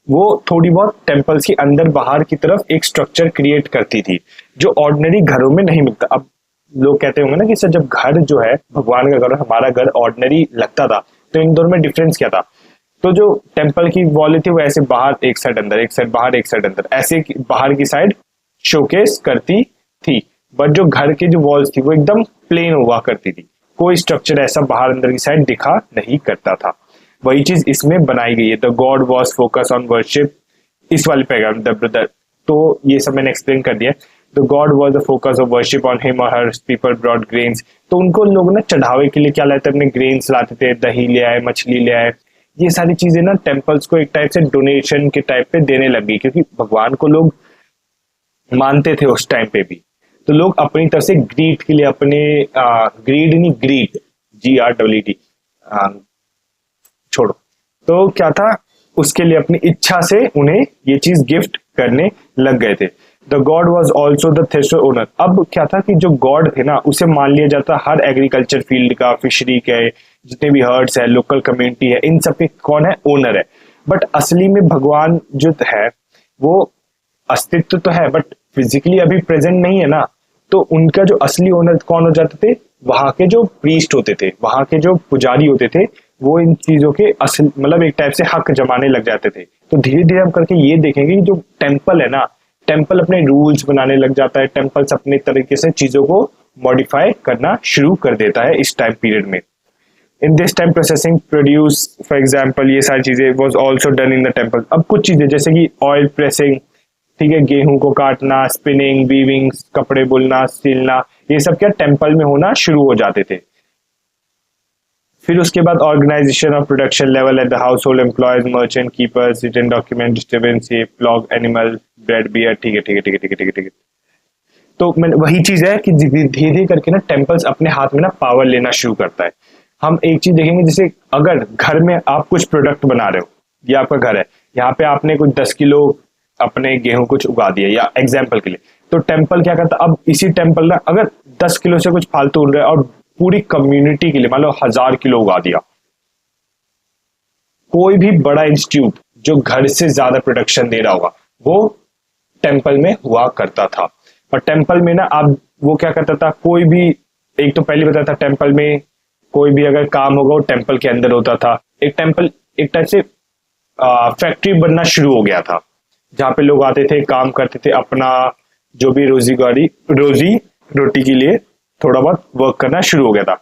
[SPEAKER 1] वो थोड़ी बहुत टेम्पल्स की अंदर बाहर की तरफ एक स्ट्रक्चर क्रिएट करती थी, जो ऑर्डिनरी घरों में नहीं मिलता। अब लोग कहते होंगे ना कि सर जब घर जो है भगवान का घर, हमारा घर ऑर्डिनरी लगता था, तो इन दोनों में डिफरेंस क्या था। तो जो टेम्पल की वॉल थी वो ऐसे बाहर एक साइड अंदर, एक साइड बाहर, एक साइड अंदर, ऐसे बाहर की साइड शोकेस करती थी, बट जो घर की जो वॉल्स थी वो एकदम प्लेन हुआ करती थी, कोई स्ट्रक्चर ऐसा बाहर अंदर की साइड दिखा नहीं करता था। वही चीज इसमें बनाई गई है। The God was focus on worship, इस वाले पैगाम द ब्रदर, तो ये सब मैंने एक्सप्लेन कर दिया। The God was the focus of worship on him और हर पीपल ब्रॉड ग्रेन्स, तो उनको लोग ना चढ़ावे के लिए क्या लाते, अपने ग्रेन्स लाते थे, दही ले आए, मछली ले आए, ये सारी चीजें ना टेम्पल्स को एक टाइप से डोनेशन के टाइप पे देने लगी, क्योंकि भगवान को लोग मानते थे उस टाइम पे भी। तो लोग अपनी तरफ से ग्रीड के लिए अपने ग्रीड नहीं ग्रीड GREED छोड़ो, तो क्या था उसके लिए अपनी इच्छा से उन्हें ये चीज गिफ्ट करने लग गए थे। The God was also the thresher owner. अब क्या था कि जो गॉड थे ना उसे मान लिया जाता हर एग्रीकल्चर फील्ड का, फिशरी के जितने भी हर्ड्स है, लोकल कम्युनिटी है, इन सब के कौन है? ओनर है। बट असली में भगवान जो है वो अस्तित्व तो है बट फिजिकली अभी प्रेजेंट नहीं है ना। तो उनका जो असली ओनर कौन हो जाते थे? वहां के जो प्रीस्ट होते थे, वहां के जो पुजारी होते थे, वो इन चीजों के असल मतलब एक टाइप से हक जमाने लग जाते थे। तो धीरे धीरे हम करके ये देखेंगे कि जो टेम्पल है ना, टेम्पल अपने रूल्स बनाने लग जाता है, टेम्पल्स अपने तरीके से चीजों को मॉडिफाई करना शुरू कर देता है इस टाइम पीरियड में। In this time processing produce for example ये सारी चीजें was also done in the temple. अब कुछ चीजें जैसे कि ऑयल प्रेसिंग, ठीक है, गेहूं को काटना, स्पिनिंग, वीविंग, कपड़े बुनना, सिलना, ये सब क्या टेम्पल में होना शुरू हो जाते थे। फिर उसके बाद organisation of production level at the household employees, merchant, keepers, written document, disturbance, plough, animal, bread, beer, ठीक है ठीक है ठीक है ठीक है ठीक है ठीक है। तो मैं वही चीज है कि धीरे धीरे करके ना टेम्पल्स अपने हाथ में ना पावर लेना शुरू करता है। हम एक चीज देखेंगे, जैसे अगर घर में आप कुछ प्रोडक्ट बना रहे हो, ये आपका घर है, यहाँ पे आपने कुछ 10 किलो अपने गेहूं कुछ उगा दिया या एग्जाम्पल के लिए, तो टेम्पल क्या करता? अब इसी टेम्पल ना अगर 10 किलो से कुछ फालतू उड़ रहा है और पूरी कम्युनिटी के लिए मान लो 1000 किलो उगा दिया, कोई भी बड़ा इंस्टीट्यूट जो घर से ज्यादा प्रोडक्शन दे रहा होगा वो टेम्पल में हुआ करता था। और टेम्पल में ना आप वो क्या करता था, कोई भी एक तो पहले बताया था टेम्पल में कोई भी अगर काम होगा वो टेम्पल के अंदर होता था। एक टेम्पल एक टाइप से फैक्ट्री बनना शुरू हो गया था जहां पे लोग आते थे, काम करते थे, अपना जो भी रोजी रोटी के लिए थोड़ा बहुत वर्क करना शुरू हो गया था।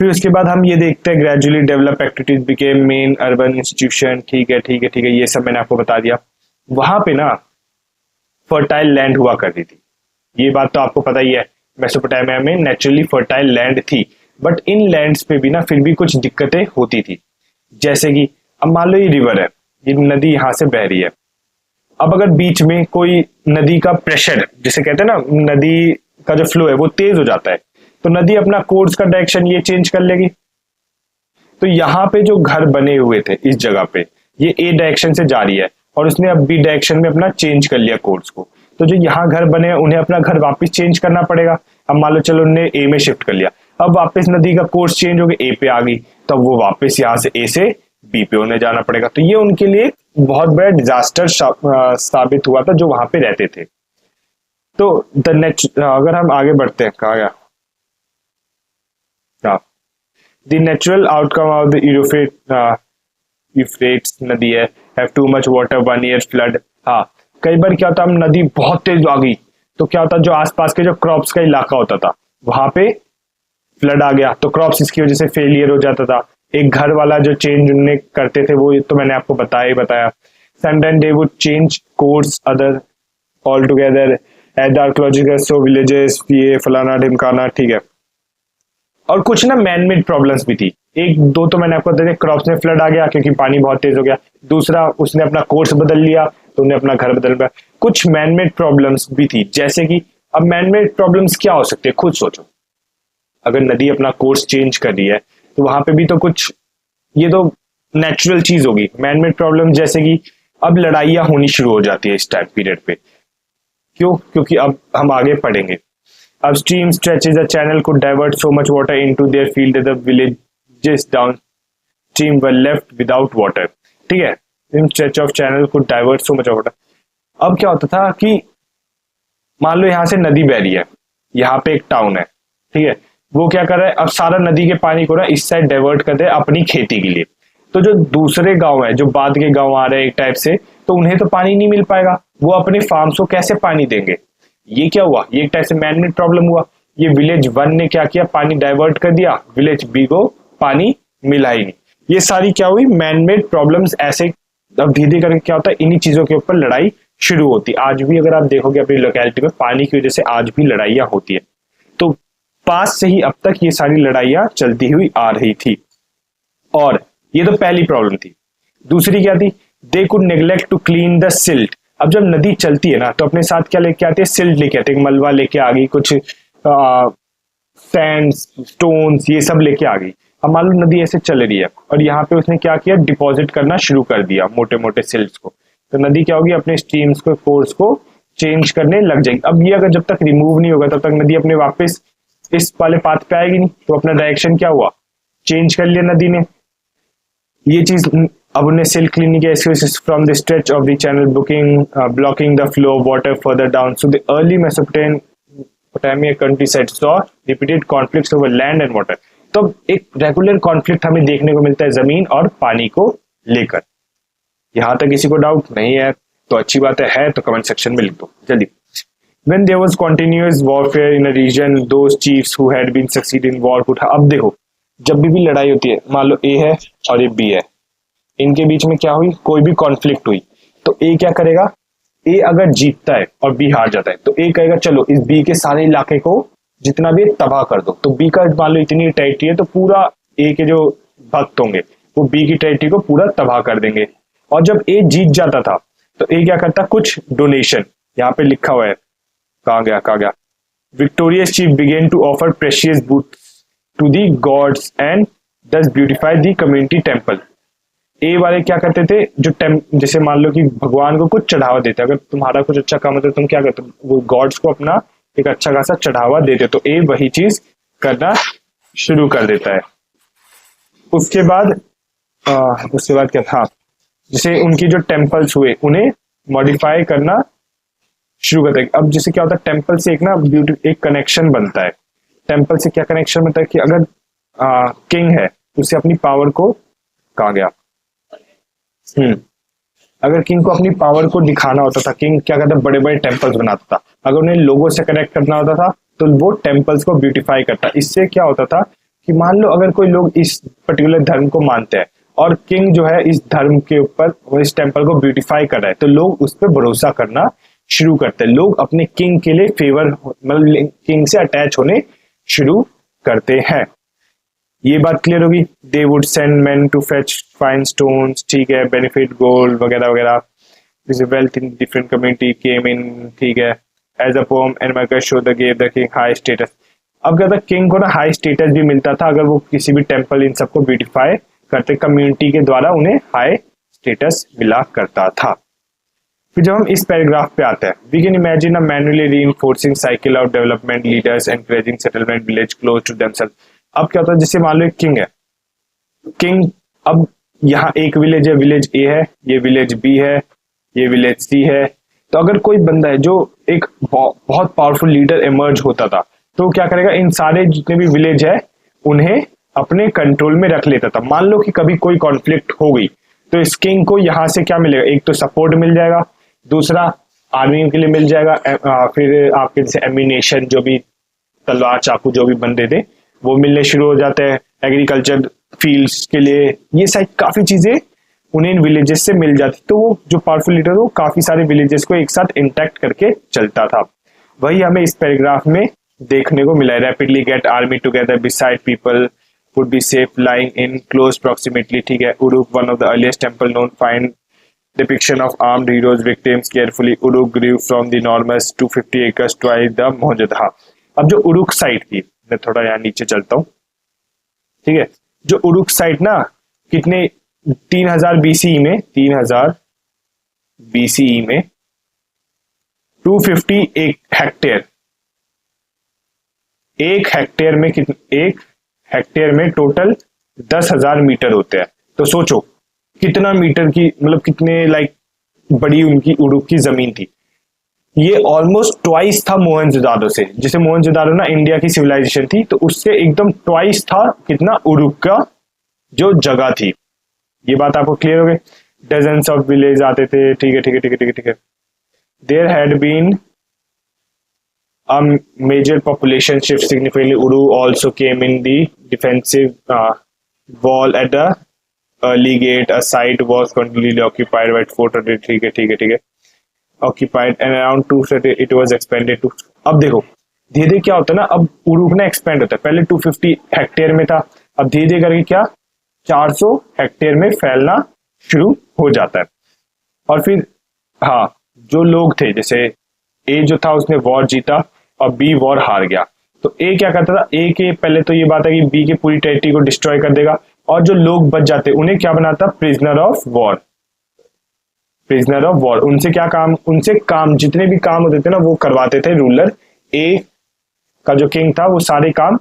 [SPEAKER 1] फिर उसके बाद हम ये देखते हैं gradually develop activities became main urban institution, ठीक है ठीक है ठीक है, ये सब मैंने आपको बता दिया। वहां पे ना फर्टाइल लैंड हुआ करती थी, ये बात तो आपको पता ही है, मेसोपोटामिया में नेचुरली फर्टाइल लैंड थी, बट इन लैंड्स पे भी ना फिर भी कुछ दिक्कतें होती थी। जैसे कि अब मान लो ये रिवर है, ये नदी यहाँ से बह रही है, अब अगर बीच में कोई नदी का प्रेशर, जिसे कहते हैं ना नदी का जो फ्लो है वो तेज हो जाता है, तो नदी अपना कोर्स का डायरेक्शन ये चेंज कर लेगी। तो यहाँ पे जो घर बने हुए थे इस जगह पे, ये ए डायरेक्शन से जा रही है और उसने अब बी डायरेक्शन में अपना चेंज कर लिया कोर्स को, तो जो यहाँ घर बने हैं उन्हें अपना घर वापस चेंज करना पड़ेगा। अब मान लो चलो उन्होंने ए में शिफ्ट कर लिया, अब वापस नदी का कोर्स चेंज हो गया, ए पे आ गई, तब वो वापस यहाँ से ए से बी पे उन्हें जाना पड़ेगा। तो ये उनके लिए बहुत बड़ा डिजास्टर साबित हुआ था जो वहां पे रहते थे। तो अगर हम आगे बढ़ते हैं, कहा गया the natural outcome of the Euphrates नदी है have too much water 1 year flood. हाँ, कई बार क्या होता, हम नदी बहुत तेज आ गई तो क्या होता, जो आसपास के जो क्रॉप्स का इलाका होता था वहां पे फ्लड आ गया, तो क्रॉप्स इसकी वजह से फेलियर हो जाता था। एक घर वाला जो चेंज उन्हें करते थे वो तो मैंने आपको बताया। Sometime they would change course other all together at the archaeological so villages, ये फलाना ढिमकाना, ठीक है। और कुछ ना मैनमेड प्रॉब्लम्स भी थी, एक दो तो मैंने आपको बताया, क्रॉप्स में फ्लड आ गया क्योंकि पानी बहुत तेज हो गया, दूसरा उसने अपना कोर्स बदल लिया तो उन्हें अपना घर बदल लिया। कुछ मैनमेड प्रॉब्लम्स भी थी, जैसे कि अब मैनमेड प्रॉब्लम्स क्या हो सकते हैं, खुद सोचो। अगर नदी अपना कोर्स चेंज कर रही है तो वहां पे भी तो कुछ, ये तो नेचुरल चीज होगी। मैनमेड प्रॉब्लम जैसे कि अब लड़ाइयां होनी शुरू हो जाती है इस टाइम पीरियड पे, क्यों? क्योंकि अब हम आगे पढ़ेंगे। अब stream stretches a channel could divert so much water into their field the villages down stream were left without water, ठीक है। Stretch of channel could divert so much water. अब क्या होता था कि मान लो यहाँ से नदी बह रही है, यहाँ पे एक टाउन है, ठीक है, वो क्या कर रहा है, अब सारा नदी के पानी को ना इस साइड डाइवर्ट कर दे अपनी खेती के लिए। तो जो दूसरे गांव है, जो बाद के गांव आ रहे हैं एक टाइप से, तो उन्हें तो पानी नहीं मिल पाएगा, वो अपने फार्म्स को कैसे पानी देंगे? ये क्या हुआ, ये एक टाइप से मैनमेड प्रॉब्लम हुआ। ये विलेज 1 ने क्या किया, पानी डाइवर्ट कर दिया, विलेज बी को पानी मिला ही नहीं। ये सारी क्या हुई, मैनमेड प्रॉब्लम्स। ऐसे अब धीरे करके क्या होता है, इन्हीं चीजों के ऊपर लड़ाई शुरू होती। आज भी अगर आप देखोगे अपनी लोकेलिटी में, पानी की वजह से आज भी लड़ाइयां होती है। तो पास से ही अब तक ये सारी लड़ाइयां चलती हुई आ रही थी। और ये तो पहली प्रॉब्लम थी। दूसरी क्या थी, they could neglect to clean the silt अब जब नदी चलती है ना तो अपने साथ क्या लेके आती है, सिल्ट लेके आती है, मलबा लेके आ गई, कुछ सैंड स्टोन्स ये सब लेके आ गई। अब मान लो नदी ऐसे चल रही है और यहाँ पे उसने क्या किया, डिपॉजिट करना शुरू कर दिया मोटे मोटे सिल्ट्स को, तो नदी क्या होगी, अपने स्ट्रीम्स को कोर्स को चेंज करने लग जाएगी। अब ये अगर जब तक रिमूव नहीं होगा तब तक नदी अपने वापस इस वाले पाथ पे आएगी नहीं, तो अपना डायरेक्शन क्या हुआ, चेंज कर लिया नदी ने। ये चीज अब उन्हें silt cleaning excuses from the stretch of the channel blocking the flow of water further down, so the early Mesopotamia countryside saw repeated conflicts over land and water. तो एक रेगुलर कॉन्फ्लिक्ट हमें देखने को मिलता है जमीन और पानी को लेकर। यहां तक किसी को डाउट नहीं है तो अच्छी बात है तो कमेंट सेक्शन में लिख दो जल्दी। When there was continuous warfare in a region, those chiefs who had been succeed in war could, अब देखो जब भी लड़ाई होती है, मान लो ए है और ये बी है, इनके बीच में क्या हुई, कोई भी कॉन्फ्लिक्ट हुई, तो ए क्या करेगा, ए अगर जीतता है और बी हार जाता है तो ए कहेगा चलो इस बी के सारे इलाके को जितना भी तबाह कर दो। तो बी का मान लो इतनी टेरिटरी है तो पूरा ए के जो भक्त होंगे वो बी की टेरिटरी को पूरा तबाह कर देंगे। और जब ए जीत जाता था तो ए क्या करता, कुछ डोनेशन, यहाँ पे लिखा हुआ है, कहाँ गया, victorious chief began to offer precious boots to the gods and thus beautify the community temple. ए वाले क्या करते थे, जैसे मान लो कि भगवान को कुछ चढ़ावा देते, अगर तुम्हारा कुछ अच्छा काम है तो तुम क्या करते, वो गॉड्स को अपना एक अच्छा खासा चढ़ावा देते, तो ए वही चीज करना शुरू कर देता है। उसके बाद क्या था, जैसे उनकी जो टेम्पल्स हुए उन्हें मॉडिफाई करना शुरू करते हैं। अब जैसे क्या होता है, टेम्पल से एक ना एक कनेक्शन बनता है। टेम्पल से क्या कनेक्शन बनता है कि अगर किंग है उसे अपनी पावर को, कहाँ गया, अगर किंग को अपनी पावर को दिखाना होता था, किंग क्या करता, बड़े बड़े टेम्पल्स बनाता था। अगर उन्हें लोगों से कनेक्ट करना होता था तो वो टेम्पल्स को ब्यूटिफाई करता। इससे क्या होता था कि मान लो अगर कोई लोग इस पर्टिकुलर धर्म को मानते हैं और किंग जो है इस धर्म के ऊपर इस टेम्पल को ब्यूटिफाई कर रहा है, तो लोग उस पर भरोसा करना शुरू करते हैं। लोग अपने किंग के लिए फेवर, मतलब किंग से अटैच होने शुरू करते हैं। ये बात क्लियर होगी। They would send man to fetch fine stones, ठीक है, बेनिफिट गोल्ड वगैरह वगैरह। This wealth in different community came in, ठीक है, as a poem and marks show the give the king high status. अब क्या था, किंग को ना हाई स्टेटस भी मिलता था अगर वो किसी भी टेम्पल इन सबको ब्यूटिफाई करते, कम्युनिटी के द्वारा उन्हें हाई स्टेटस मिला करता था। फिर जब हम इस पैराग्राफ पे आते हैं, we can imagine a mutually reinforcing cycle of development leaders encouraging settlement village close to themselves. अब क्या होता है, जैसे मान लो एक किंग है, किंग अब यहाँ एक विलेज है, विलेज ए है, ये विलेज बी है, ये विलेज सी है। तो अगर कोई बंदा है जो एक बहुत पावरफुल लीडर इमर्ज होता था तो क्या करेगा, इन सारे जितने भी विलेज है उन्हें अपने कंट्रोल में रख लेता था। मान लो कि कभी कोई कॉन्फ्लिक्ट हो गई तो इस किंग को यहाँ से क्या मिलेगा, एक तो सपोर्ट मिल जाएगा, दूसरा आर्मी के लिए मिल जाएगा, फिर आपके जैसे एम्यूनेशन, जो भी तलवार चाकू जो भी बंदे थे वो मिलने शुरू हो जाते हैं, एग्रीकल्चर फील्ड्स के लिए ये सारी काफी चीजें उन्हें इन विलेजेस से मिल जाती। तो वो जो पावरफुल लीडर वो काफी सारे विलेजेस को एक साथ इंटैक्ट करके चलता था। वही हमें इस पैराग्राफ में देखने को मिला है। Rapidly get army together beside people would be safe lying in close proximity, ठीक है। Uruk, one of the earliest temple known, find depiction of armed heroes victims carefully. Uruk grew from the enormous 250 acres twice the Mohenjo-daro। अब जो उरुक साइट थी, मैं थोड़ा यहाँ नीचे चलता हूँ, ठीक है। जो उरुक साइट ना कितने 3000 BCE में 250 हेक्टेयर, एक हेक्टेयर में कितने, एक हेक्टेयर में टोटल 10,000 मीटर होते हैं। तो सोचो कितना मीटर की, मतलब कितने बड़ी उनकी उरुक की जमीन थी। ये ऑलमोस्ट ट्वाइस था मोहनजोदारो से। जैसे मोहनजोदारो ना इंडिया की सिविलाइजेशन थी, तो उससे एकदम ट्वाइस था कितना उरुक का जो जगह थी। ये बात आपको क्लियर हो गई। डजन्स ऑफ विलेज आते थे, ठीक है ठीक है ठीक है ठीक है ठीक है। There had been a major population shift significantly. Uru also came in the defensive wall at the early gate. A site was continually occupied by 400, ठीक है ठीक है ठीक है, occupied, and around 230 it was expanded to। अब देखो धीरे धीरे क्या होता है ना, अब उरुक ना एक्सपेंड होता है। पहले 250 हेक्टेयर में था, अब धीरे धीरे करके क्या 400 हेक्टेयर में फैलना शुरू हो जाता है। और फिर हाँ, जो लोग थे, जैसे ए जो था उसने वॉर जीता और बी वॉर हार गया, तो ए क्या करता था, ए के पहले तो ये बात है कि बी की पूरी टेरिटरी को डिस्ट्रॉय कर देगा, और जो लोग बच जाते उन्हें क्या बनाता, prisoner of war. Prisoner of war, उनसे क्या काम, उनसे काम जितने भी काम होते थे ना वो करवाते थे रूलर। ए का जो किंग था वो सारे काम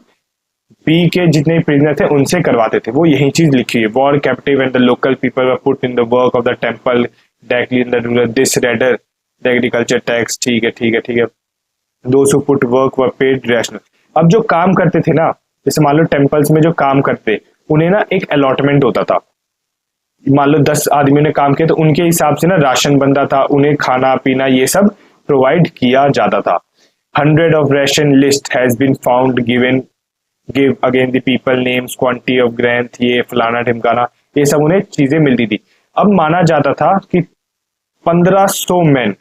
[SPEAKER 1] बी के जितने प्रिजनर थे उनसे करवाते थे। वो यही चीज लिखी है, war captive and the local people were put in the work of the temple directly in the ruler this raider the agriculture tax. ठीक है ठीक है ठीक है। Those who put work were paid rational. अब जो काम करते थे ना, जैसे मान लो टेम्पल्स में जो काम करते, उन्हें ना एक अलॉटमेंट होता था। मान लो 10 आदमियों ने काम किया तो उनके हिसाब से ना राशन बनता था, उन्हें खाना पीना ये सब प्रोवाइड किया जाता था। 100 of ration list has been found given give again the people names quantity of grain, ये फलाना ढिमकाना ये सब उन्हें चीजें मिलती थी। अब माना जाता था कि 1500 मैन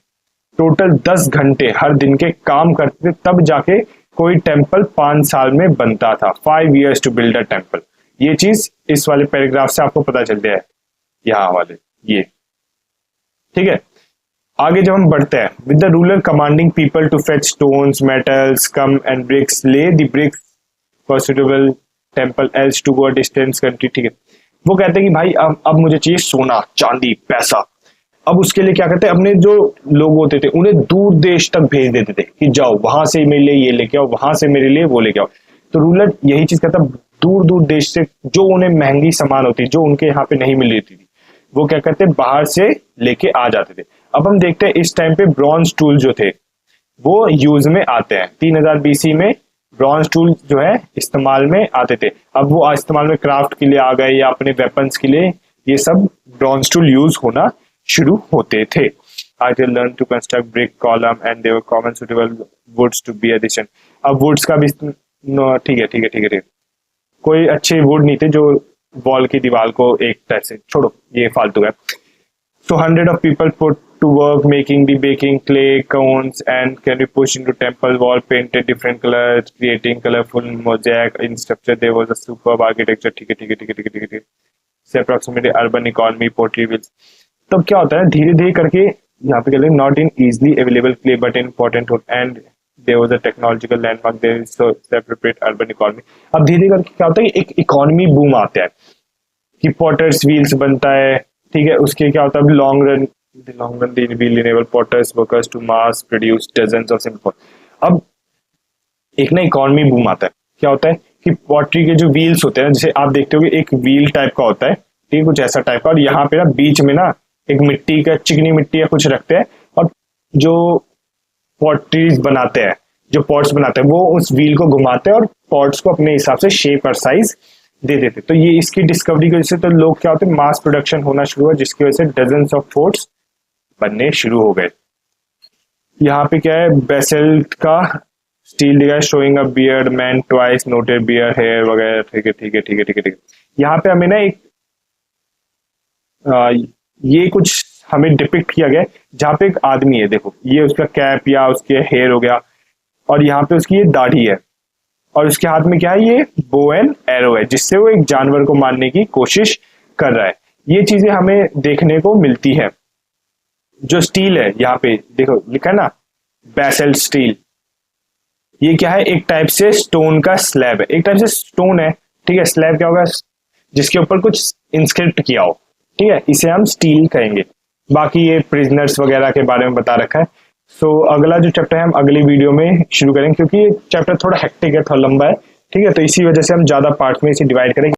[SPEAKER 1] टोटल 10 घंटे हर दिन के काम करते थे, तब जाके कोई टेम्पल 5 साल में बनता था। 5 years to build a temple। ये चीज इस वाले पैराग्राफ से आपको पता चलता है, यहाँ वाले ये। ठीक है, आगे जब हम बढ़ते हैं, with the ruler commanding people to fetch stones metals come and bricks lay the bricks for suitable temple else to go a distance country. ठीक है, वो कहते हैं कि भाई अब मुझे चाहिए सोना चांदी पैसा। अब उसके लिए क्या करते हैं, अपने जो लोग होते थे उन्हें दूर देश तक भेज देते थे कि जाओ वहां से मेरे लिए ये लेके आओ, वहां से मेरे लिए वो लेके आओ। तो रूलर यही चीज करता, दूर दूर देश से जो उन्हें महंगी सामान होती, जो उनके यहाँ पे नहीं मिल रही थी, वो क्या करते बाहर से लेके आ जाते थे। अब हम देखते हैं इस टाइम पे ब्रॉन्ज टूल जो थे वो यूज में आते हैं। 3000 BC में ब्रॉन्ज टूल जो है इस्तेमाल में आते थे। अब वो इस्तेमाल में क्राफ्ट के लिए आ गए या अपने वेपन्स के लिए, ये सब ब्रॉन्ज टूल यूज होना शुरू होते थे। I they learn to construct brick column and they were common suitable woods to be addition। अब वुड्स का भी ठीक है ठीक है ठीक है ठीक है, कोई अच्छे वुड नहीं थे जो वॉल की दीवार को एक तरह से, छोड़ो ये फालतू है। So 100 of people put to work making the baking clay cones and can be pushed into temple wall, painted different colors, creating colorful mosaic in structure। There was a superb architecture। ठीक है ठीक है ठीक है ठीक है ठीक है। से approximately urban economy pottery wheels। तब क्या होता है, धीरे धीरे करके यहाँ पे कहते हैं not in easily available clay but in important and there was a technological landmark there so separate urban economy. अब धीरे धीरे करके क्या होता है, एक इकोनॉमी बूम आता है कि पॉटर्स व्हील्स बनता है। ठीक है, उसके क्या होता है, long run the wheel enable potters workers to mass produce dozens of simple. अब एक ना इकोनॉमी बूम आता है। क्या होता है कि पॉटरी के जो व्हील्स होते हैं, जैसे आप देखते हो एक व्हील टाइप का होता है, ठीक है, कुछ ऐसा टाइप का, और यहाँ पे ना बीच में ना एक मिट्टी का, चिकनी मिट्टी या कुछ रखते हैं, और जो पॉटरीज बनाते हैं, जो पॉट्स बनाते हैं, वो उस व्हील को घुमाते हैं और पॉट्स को अपने हिसाब से शेप और साइज दे देते। तो ये इसकी डिस्कवरी की वजह से तो लोग क्या होते हैं, मास प्रोडक्शन होना शुरू हुआ, जिसकी वजह से डजन्स ऑफ फोर्ट्स बनने शुरू हो गए। यहाँ पे क्या है, बेसल्ट का स्टील दिया है, showing a beard man twice noted bare hair वगैरह। ठीक है ठीक है ठीक है ठीक है ठीक है। यहाँ पे हमें ना एक ये कुछ हमें डिपिक्ट किया गया है, जहाँ पे एक आदमी है, देखो ये उसका कैप या उसके हेयर हो गया, और यहाँ पे उसकी ये दाढ़ी है, और उसके हाथ में क्या है, ये बो एंड एरो है, जिससे वो एक जानवर को मारने की कोशिश कर रहा है। ये चीजें हमें देखने को मिलती है। जो स्टील है यहाँ पे देखो लिखा है ना, बेसल्ट स्टील, ये क्या है, एक टाइप से स्टोन का स्लैब है, एक टाइप से स्टोन है। ठीक है, स्लैब क्या होगा, जिसके ऊपर कुछ इंस्क्रिप्ट किया हो। ठीक है, इसे हम स्टील कहेंगे। बाकी ये प्रिजनर्स वगैरह के बारे में बता रखा है। सो अगला जो चैप्टर है हम अगली वीडियो में शुरू करेंगे, क्योंकि ये चैप्टर थोड़ा हेक्टिक है, थोड़ा लंबा है। ठीक है, तो इसी वजह से हम ज्यादा पार्ट में इसे डिवाइड करेंगे।